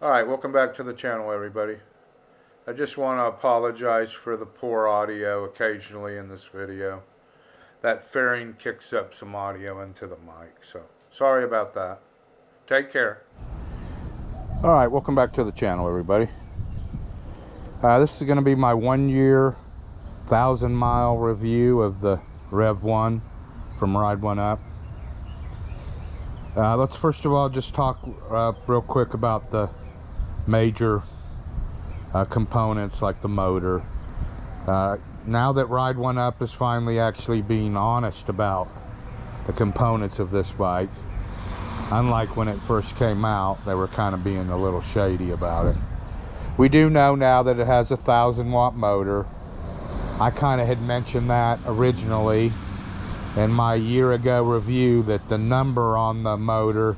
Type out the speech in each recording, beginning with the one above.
Alright, welcome back to the channel, everybody. I just want to apologize for the poor audio occasionally in this video. That fairing kicks up some audio into the mic, so sorry about that. Take care. Alright, welcome back to the channel, everybody. This is going to be my 1 year, 1,000-mile review of the Rev1 from Ride1 Up. Let's first of all just talk real quick about the major components like the motor. Now that Ride1 Up is finally actually being honest about the components of this bike, unlike when it first came out, they were kind of being a little shady about it. We do know now that it has a 1,000-watt motor. I kind of had mentioned that originally in my year ago review, that the number on the motor,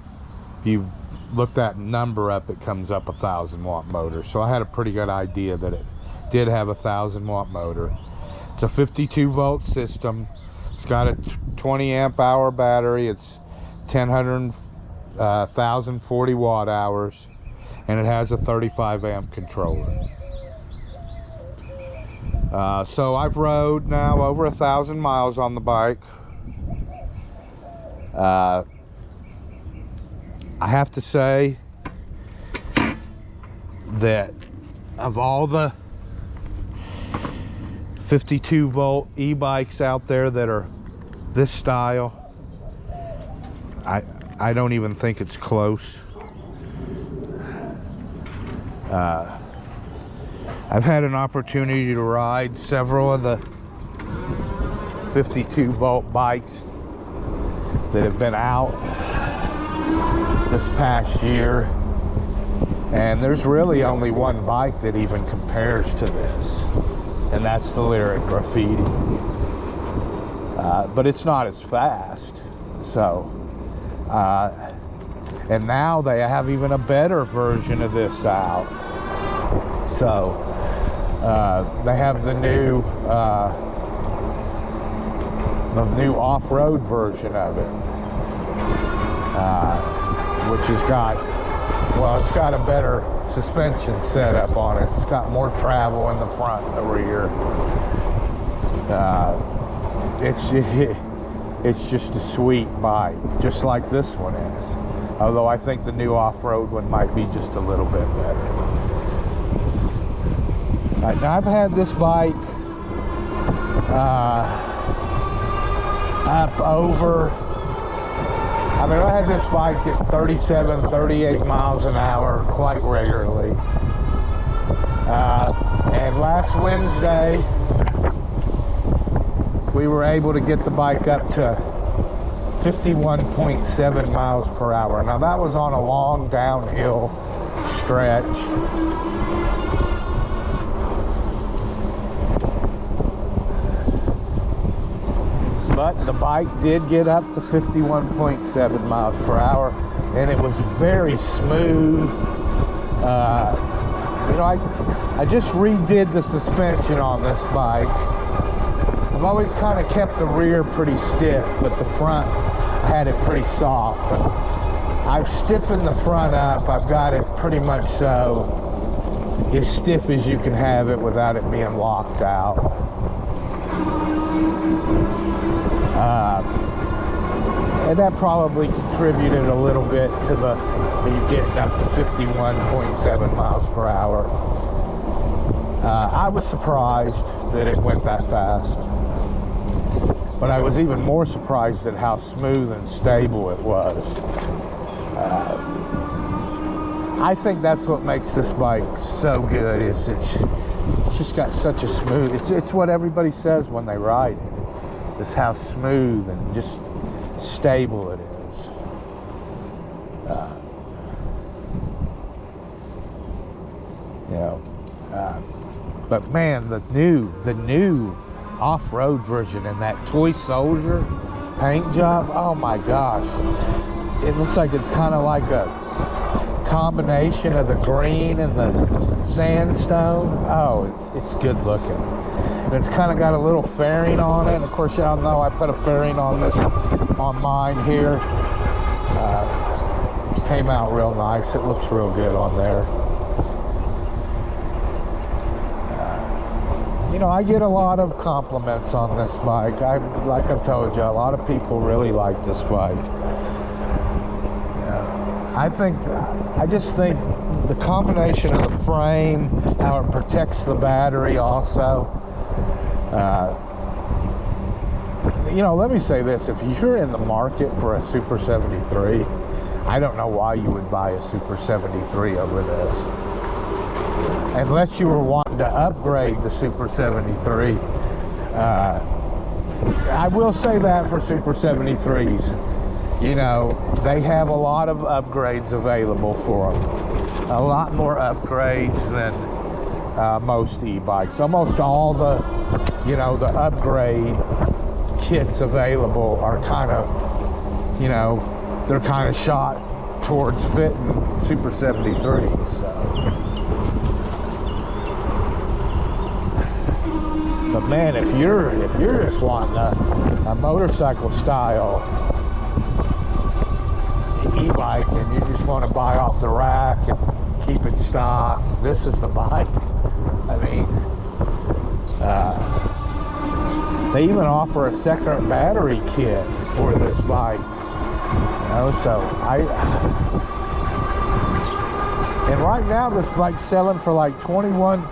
if you look that number up, it comes up 1,000-watt motor. So I had a pretty good idea that it did have a 1,000-watt motor. It's a 52-volt system. It's got a 20-amp-hour battery. It's 1,040 watt-hours, and it has a 35-amp controller. So I've rode now over 1,000 miles on the bike. I have to say that of all the 52-volt e-bikes out there that are this style, I don't even think it's close. I've had an opportunity to ride several of the 52-volt bikes that have been out this past year, and there's really only one bike that even compares to this, and that's the Lyric Graffiti. But it's not as fast. So and now they have even a better version of this out. So they have the new off-road version of it, which has got, well, it's got a better suspension setup on it. It's got more travel in the front and the rear. It's just a sweet bike, just like this one is. Although I think the new off-road one might be just a little bit better. All right, now I've had this bike up over, I had this bike at 37, 38 miles an hour quite regularly. And last Wednesday, we were able to get the bike up to 51.7 miles per hour. Now that was on a long downhill stretch. But the bike did get up to 51.7 miles per hour, and it was very smooth. I just redid the suspension on this bike. I've always kind of kept the rear pretty stiff, but the front I had it pretty soft. But I've stiffened the front up. I've got it pretty much so as stiff as you can have it without it being locked out. And that probably contributed a little bit to me getting up to 51.7 miles per hour. I was surprised that it went that fast, but I was even more surprised at how smooth and stable it was. I think that's what makes this bike so good, is it's just got such a smooth, it's what everybody says when they ride it, is how smooth and just stable it is. But man, the new off-road version and that toy soldier paint job, oh my gosh, it looks like it's kind of like a combination of the green and the sandstone. Oh, it's good looking. And it's kind of got a little fairing on it. And of course, y'all know I put a fairing on this, on mine here. came out real nice. It looks real good on there. You know, I get a lot of compliments on this bike. Like I've told you, a lot of people really like this bike. I just think the combination of the frame, how it protects the battery also. You know, let me say this, if you're in the market for a Super 73, I don't know why you would buy a Super 73 over this. Unless you were wanting to upgrade the Super 73. I will say that for Super 73s, you know, they have a lot of upgrades available for them. A lot more upgrades than most e-bikes. Almost all the, you know, the upgrade kits available are kind of, you know, they're kind of shot towards fitting Super 73s. So. But man, if you're just wanting a motorcycle style e-bike and you just want to buy off the rack and keep it stock, this is the bike. I mean, they even offer a second battery kit for this bike. You know, so and right now this bike's selling for like $2,100.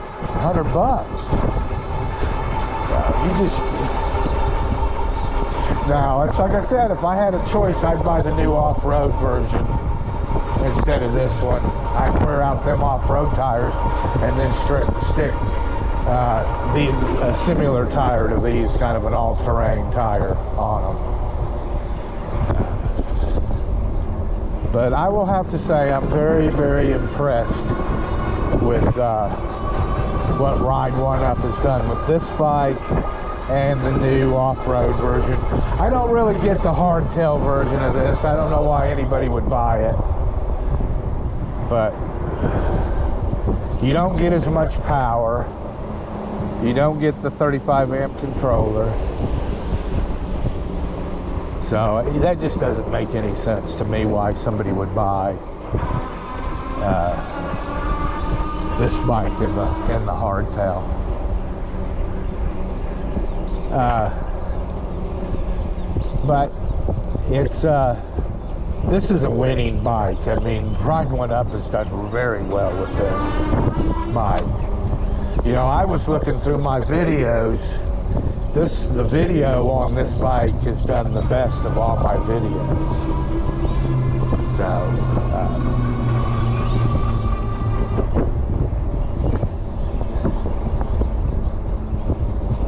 Now, it's like I said, if I had a choice, I'd buy the new off-road version instead of this one. I'd wear out them off-road tires and then stick a similar tire to these, kind of an all-terrain tire on them. But I will have to say I'm very, very impressed with what Ride1 Up has done with this bike and the new off-road version. I don't really get the hardtail version of this. I don't know why anybody would buy it. But you don't get as much power. You don't get the 35 amp controller. So that just doesn't make any sense to me why somebody would buy this bike in the hardtail. But it's this is a winning bike. I mean, Ride1 Up has done very well with this bike. You know, I was looking through my videos. The video on this bike has done the best of all my videos. So,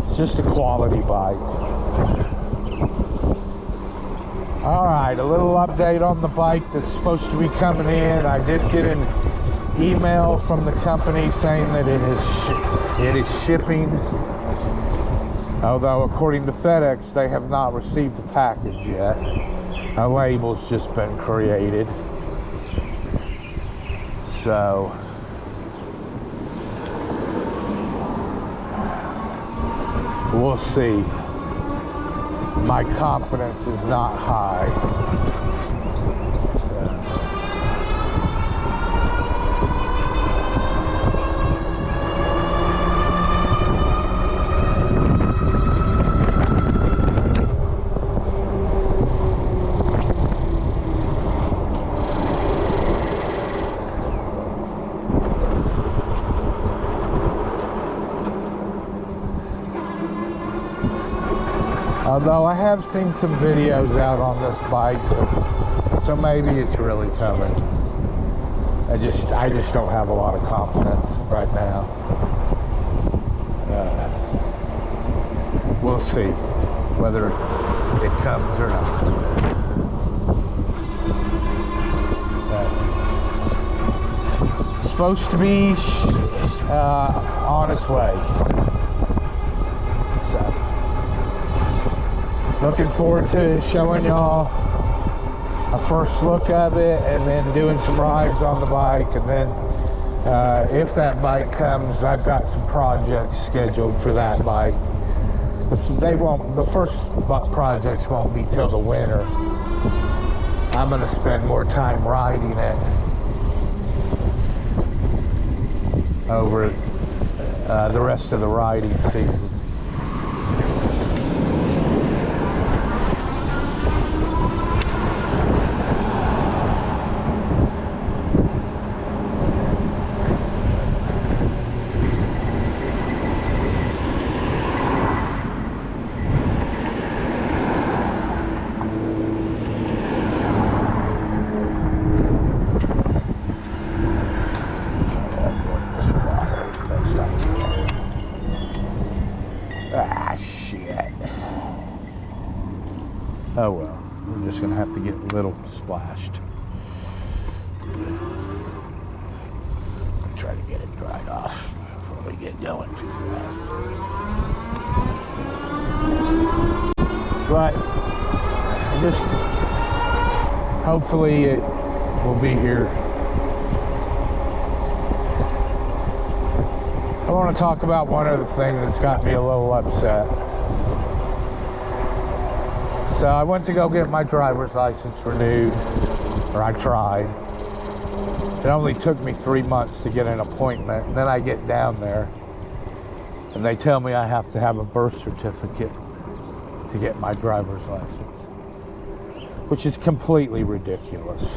it's just a quality bike. All right, a little update on the bike that's supposed to be coming in. I did get an email from the company saying that it is shipping. Although, according to FedEx, they have not received the package yet. A label's just been created. So, we'll see. My confidence is not high. Although I have seen some videos out on this bike, so maybe it's really coming. I just don't have a lot of confidence right now. We'll see whether it comes or not. It's supposed to be on its way. Looking forward to showing y'all a first look of it and then doing some rides on the bike. And then if that bike comes, I've got some projects scheduled for that bike. The first projects won't be till the winter. I'm gonna spend more time riding it over the rest of the riding season. Ah, shit. Oh well, we're just gonna have to get a little splashed. Try to get it dried off before we get going too fast. But just hopefully it will be here. I want to talk about one other thing that's got me a little upset. So I went to go get my driver's license renewed, or I tried. It only took me 3 months to get an appointment, and then I get down there and they tell me I have to have a birth certificate to get my driver's license, which is completely ridiculous.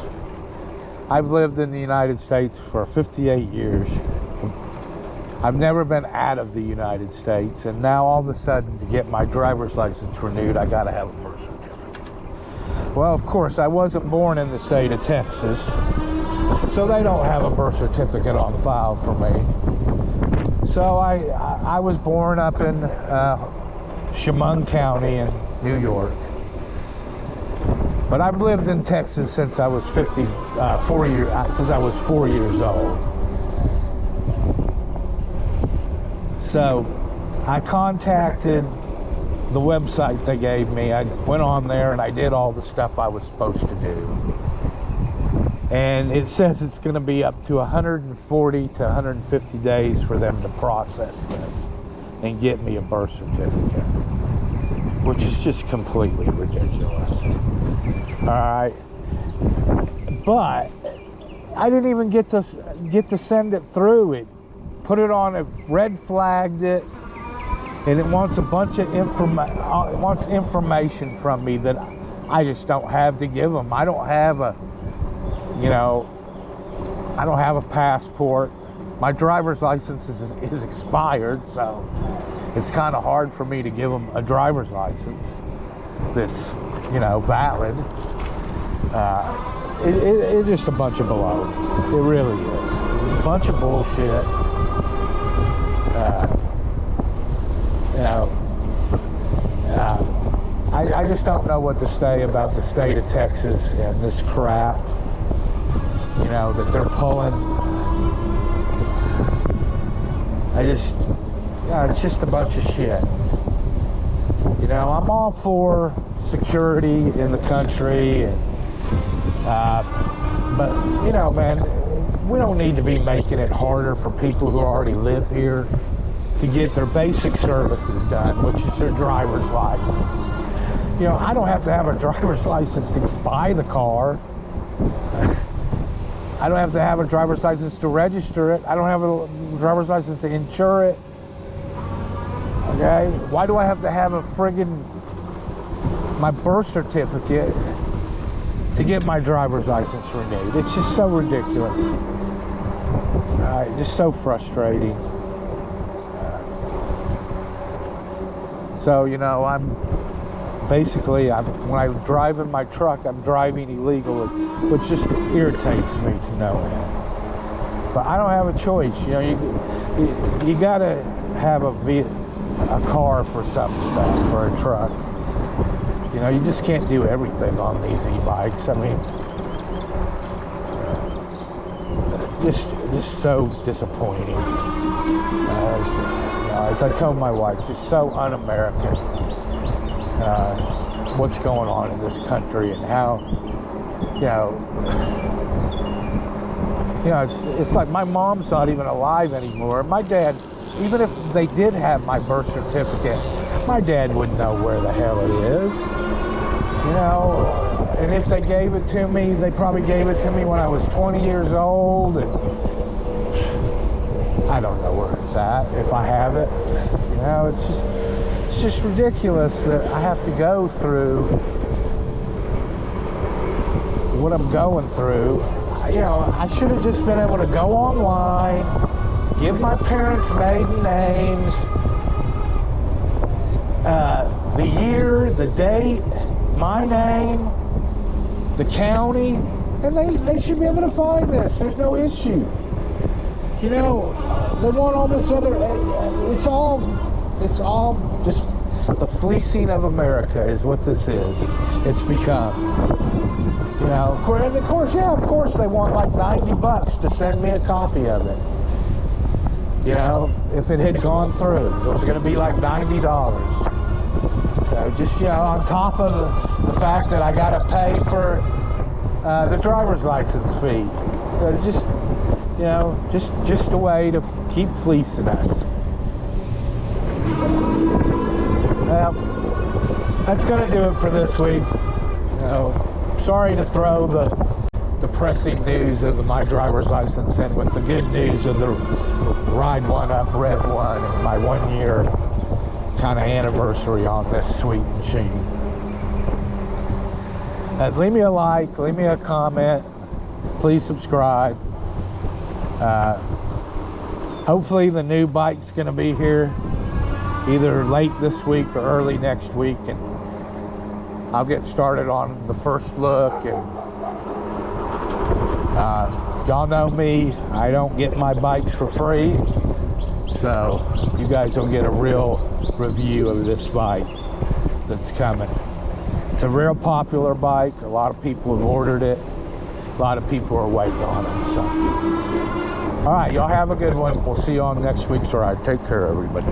I've lived in the United States for 58 years. I've never been out of the United States, and now all of a sudden to get my driver's license renewed, I gotta have a birth certificate. Well, of course, I wasn't born in the state of Texas, so they don't have a birth certificate on file for me. So I was born up in Chemung County in New York. But I've lived in Texas since I was 4 years old. So I contacted the website they gave me. I went on there and I did all the stuff I was supposed to do. And it says it's going to be up to 140 to 150 days for them to process this and get me a birth certificate, which is just completely ridiculous. All right, but I didn't even get to send it through. It put it on, it red flagged it, and it wants a bunch of information from me that I just don't have to give them. I don't have a, I don't have a passport. My driver's license is expired, so it's kind of hard for me to give them a driver's license that's, valid. It's just a bunch of baloney. It really is. A bunch of bullshit. I just don't know what to say about the state of Texas and this crap, that they're pulling. It's just a bunch of shit. I'm all for security in the country, but man, we don't need to be making it harder for people who already live here to get their basic services done, which is their driver's license. I don't have to have a driver's license to buy the car. I don't have to have a driver's license to register it. I don't have a driver's license to insure it. Okay? Why do I have to have my birth certificate to get my driver's license renewed? It's just so ridiculous. Just so frustrating. So, when I drive in my truck, I'm driving illegal, which just irritates me to no end. But I don't have a choice. You gotta have a car for some stuff, or a truck. You just can't do everything on these e-bikes. I mean, just so disappointing. As I told my wife, just so un-American. What's going on in this country, and how, it's like my mom's not even alive anymore. My dad, even if they did have my birth certificate, my dad wouldn't know where the hell it is. And if they gave it to me, they probably gave it to me when I was 20 years old, and I don't know where it's at, if I have it. You know, it's just ridiculous that I have to go through what I'm going through. You know, I should have just been able to go online, give my parents' maiden names, the year, the date, my name, the county, and they should be able to find this. There's no issue. You know, they want all this other, it's all just the fleecing of America is what this is. It's become. You know, and of course, yeah, of course they want like $90 to send me a copy of it. You know, if it had gone through, it was going to be like $90. So just, you know, on top of the fact that I got to pay for the driver's license fee. It's just, you know, just a way to keep fleecing us. Well, that's going to do it for this week. You know, sorry to throw the depressing news of my driver's license in with the good news of the Ride1 up Rev1 and my 1 year kind of anniversary on this sweet machine. Leave me a like, leave me a comment, please subscribe. Hopefully the new bike's going to be here either late this week or early next week, and I'll get started on the first look. And y'all know me, I don't get my bikes for free, so you guys will get a real review of this bike that's coming. It's a real popular bike. A lot of people have ordered it. A lot of people are waiting on it. So, all right, y'all have a good one. We'll see you on next week's ride. Take care, everybody.